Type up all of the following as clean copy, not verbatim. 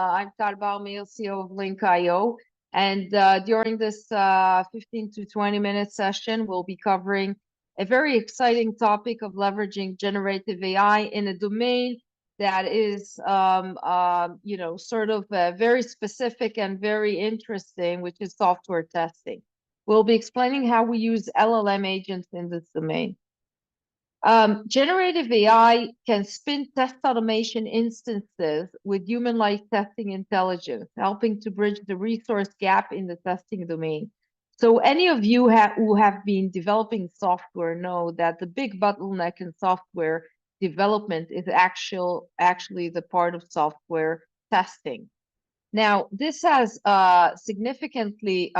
I'm Barmeir, CEO of BlinqIO, and during this 15 to 20 minute session, we'll be covering a very exciting topic of leveraging generative AI in a domain that is, sort of very specific and very interesting, which is software testing. We'll be explaining how we use LLM agents in this domain. Generative AI can spin test automation instances with human-like testing intelligence, helping to bridge the resource gap in the testing domain. So any of you who have been developing software know that the big bottleneck in software development is actually the part of software testing. Now, this has significantly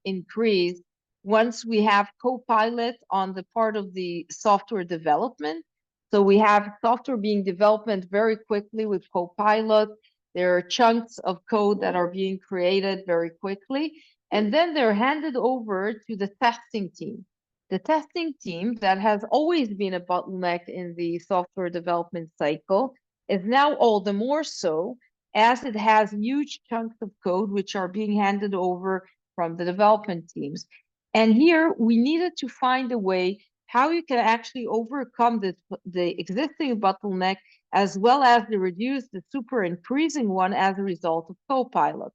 increased once we have Copilot on the part of the software development. So we have software being developed very quickly with Copilot. There are chunks of code that are being created very quickly, and then they're handed over to the testing team. The testing team that has always been a bottleneck in the software development cycle is now all the more so, as it has huge chunks of code which are being handed over from the development teams. And here we needed to find a way how you can actually overcome the existing bottleneck, as well as reduce the super increasing one as a result of Copilot.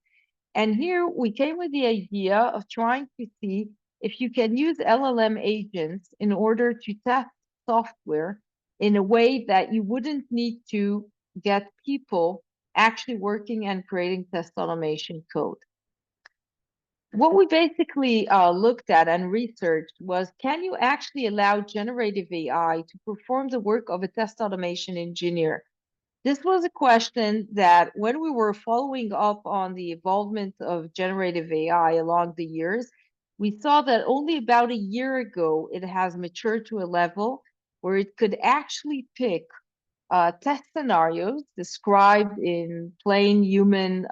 And here we came with the idea of trying to see if you can use LLM agents in order to test software in a way that you wouldn't need to get people actually working and creating test automation code. What we basically looked at and researched was, can you actually allow generative AI to perform the work of a test automation engineer? This was a question that when we were following up on the involvement of generative AI along the years, we saw that only about a year ago, it has matured to a level where it could actually pick test scenarios described in plain human,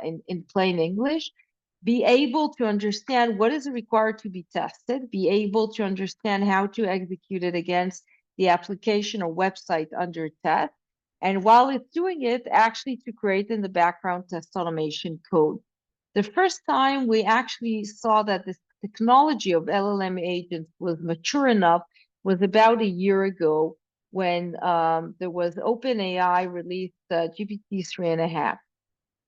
in plain English, be able to understand what is required to be tested, be able to understand how to execute it against the application or website under test, and while it's doing it, actually to create in the background test automation code. The first time we actually saw that this technology of LLM agents was mature enough was about a year ago, when there was OpenAI released GPT 3.5.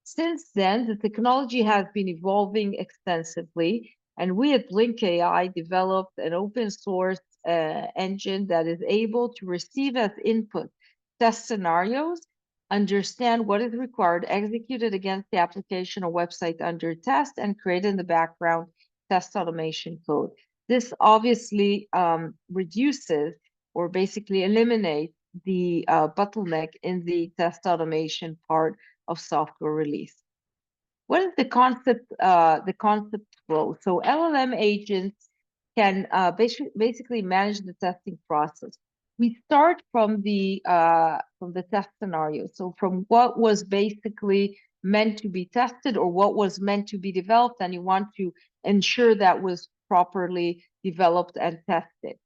Since then, the technology has been evolving extensively, and we at BlinqAI developed an open source engine that is able to receive as input test scenarios, understand what is required, execute it against the application or website under test, and create in the background test automation code. This obviously reduces or basically eliminate the bottleneck in the test automation part of software release. What is the concept flow? So LLM agents can basically manage the testing process. We start from the test scenario. So from what was basically meant to be tested or what was meant to be developed, and you want to ensure that was properly developed and tested.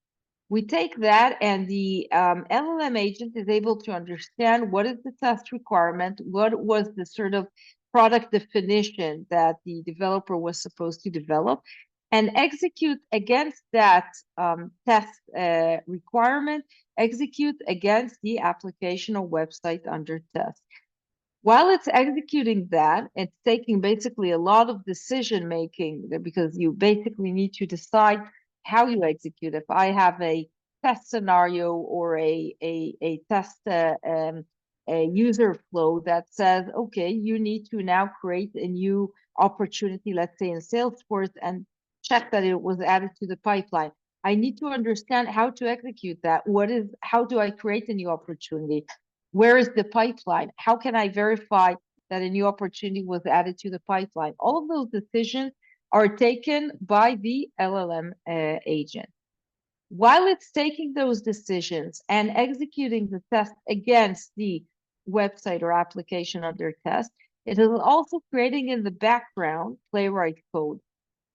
We take that, and the LLM agent is able to understand what is the test requirement, what was the sort of product definition that the developer was supposed to develop, and execute against that test requirement, execute against the application or website under test. While it's executing that, it's taking basically a lot of decision making, because you basically need to decide how you execute. If I have a test scenario or a test a user flow that says, okay, you need to now create a new opportunity, let's say in Salesforce, and check that it was added to the pipeline. I need to understand how to execute that. How do I create a new opportunity? Where is the pipeline? How can I verify that a new opportunity was added to the pipeline? All of those decisions are taken by the LLM agent. While it's taking those decisions and executing the test against the website or application under test, it is also creating in the background Playwright code.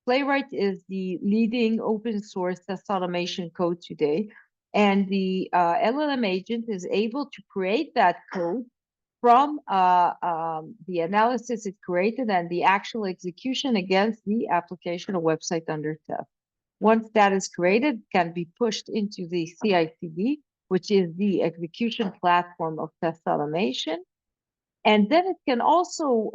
Playwright is the leading open source test automation code today, and the LLM agent is able to create that code from the analysis it created and the actual execution against the application or website under test. Once that is created, it can be pushed into the CI/CD, which is the execution platform of test automation. And then it can also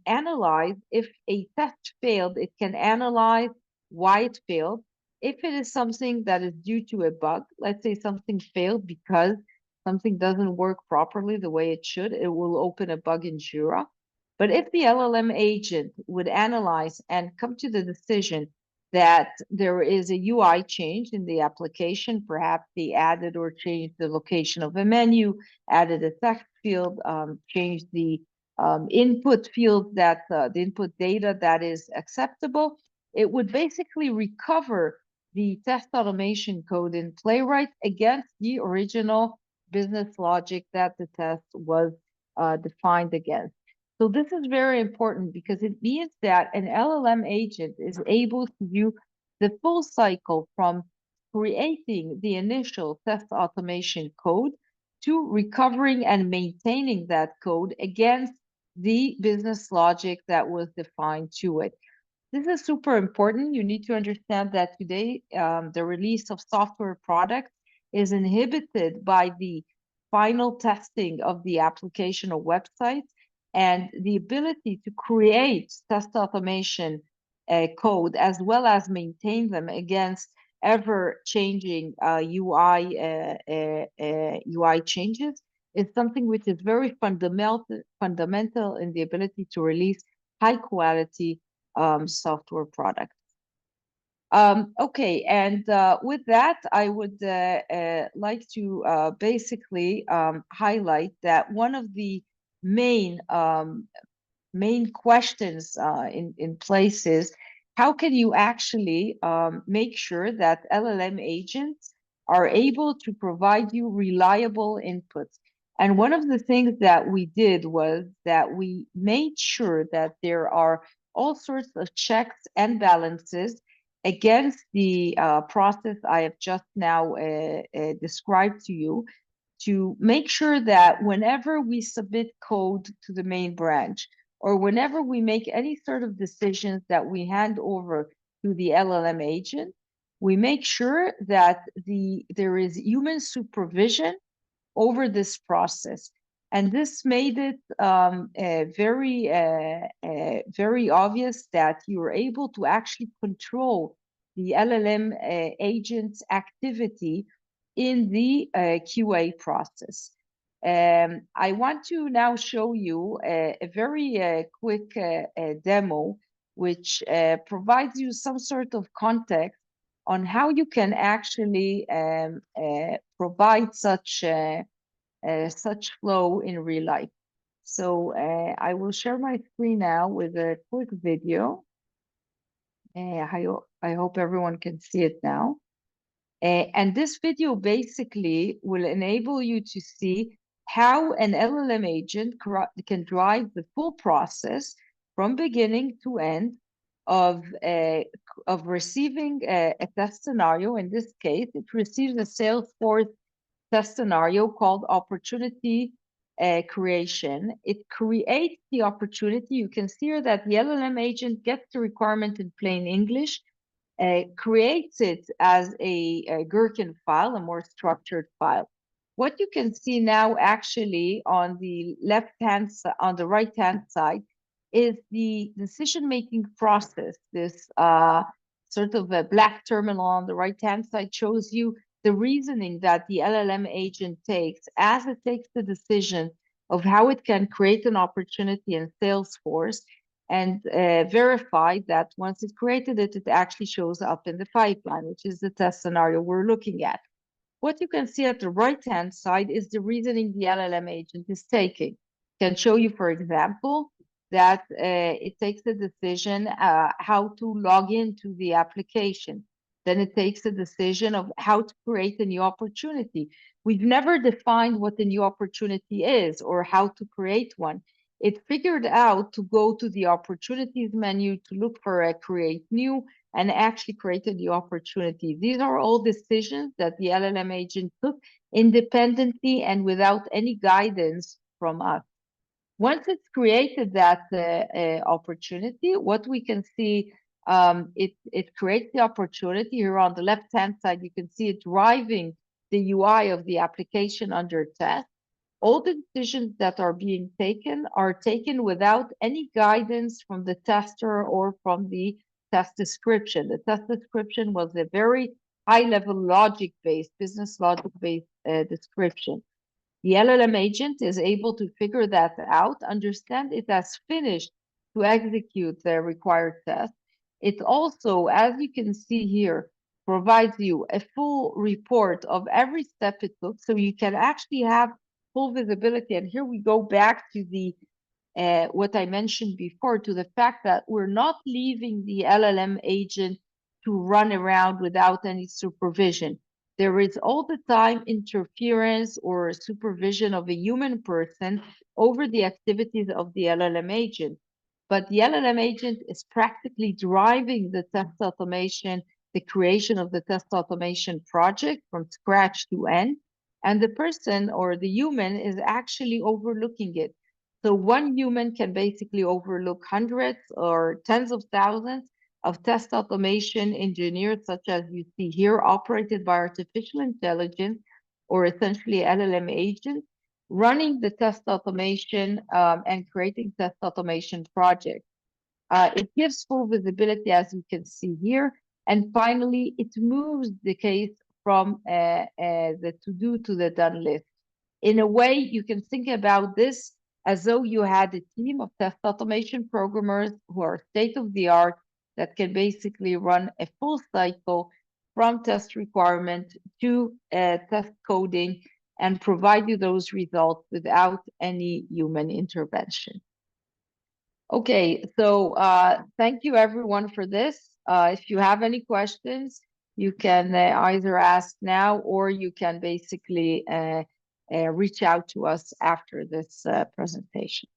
analyze if a test failed, it can analyze why it failed. If it is something that is due to a bug, let's say something failed because something doesn't work properly the way it should, it will open a bug in Jira. But if the LLM agent would analyze and come to the decision that there is a UI change in the application, perhaps they added or changed the location of a menu, added a text field, changed the input field that the input data that is acceptable, it would basically recover the test automation code in Playwright against the original business logic that the test was defined against. So this is very important because it means that an LLM agent is able to do the full cycle from creating the initial test automation code to recovering and maintaining that code against the business logic that was defined to it. This is super important. You need to understand that today the release of software products is inhibited by the final testing of the application or website, and the ability to create test automation code as well as maintain them against ever-changing UI changes is something which is very fundamental in the ability to release high-quality software products. Okay, and with that, I would like to basically highlight that one of the main questions in place is how can you actually make sure that LLM agents are able to provide you reliable inputs? And one of the things that we did was that we made sure that there are all sorts of checks and balances against the process I have just now described to you, to make sure that whenever we submit code to the main branch, or whenever we make any sort of decisions that we hand over to the LLM agent, we make sure that there is human supervision over this process. And this made it very obvious that you are able to actually control the LLM agent's activity in the QA process. I want to now show you a very quick demo, which provides you some sort of context on how you can actually provide such flow in real life. So I will share my screen now with a quick video. I hope everyone can see it now. And this video basically will enable you to see how an LLM agent can drive the full process from beginning to end of receiving a test scenario. In this case, it receives a Salesforce test scenario called opportunity creation. It creates the opportunity. You can see here that the LLM agent gets the requirement in plain English, creates it as a Gherkin file, a more structured file. What you can see now actually on the on the right-hand side is the decision-making process. This sort of a black terminal on the right-hand side shows you the reasoning that the LLM agent takes as it takes the decision of how it can create an opportunity in Salesforce and verify that once it created it, it actually shows up in the pipeline, which is the test scenario we're looking at. What you can see at the right-hand side is the reasoning the LLM agent is taking. It can show you, for example, that it takes a decision how to log into the application. Then it takes a decision of how to create a new opportunity. We've never defined what the new opportunity is or how to create one. It figured out to go to the opportunities menu to look for a create new and actually created the opportunity. These are all decisions that the LLM agent took independently and without any guidance from us. Once it's created that opportunity, what we can see, it creates the opportunity. Here on the left-hand side, you can see it driving the UI of the application under test. All the decisions that are being taken are taken without any guidance from the tester or from the test description. The test description was a very high-level logic-based, business logic-based description. The LLM agent is able to figure that out, understand it has finished to execute the required test. It also, as you can see here, provides you a full report of every step it took, so you can actually have full visibility. And here we go back to the what I mentioned before, to the fact that we're not leaving the LLM agent to run around without any supervision. There is all the time interference or supervision of a human person over the activities of the LLM agent. But the LLM agent is practically driving the test automation, the creation of the test automation project from scratch to end. And the person or the human is actually overlooking it. So one human can basically overlook hundreds or tens of thousands of test automation engineers, such as you see here, operated by artificial intelligence, or essentially LLM agents, running the test automation and creating test automation projects. It gives full visibility, as you can see here. And finally, it moves the case from the to-do to the done list. In a way, you can think about this as though you had a team of test automation programmers who are state-of-the-art that can basically run a full cycle from test requirement to test coding and provide you those results without any human intervention. Okay, so thank you everyone for this. If you have any questions, you can either ask now or you can basically reach out to us after this presentation.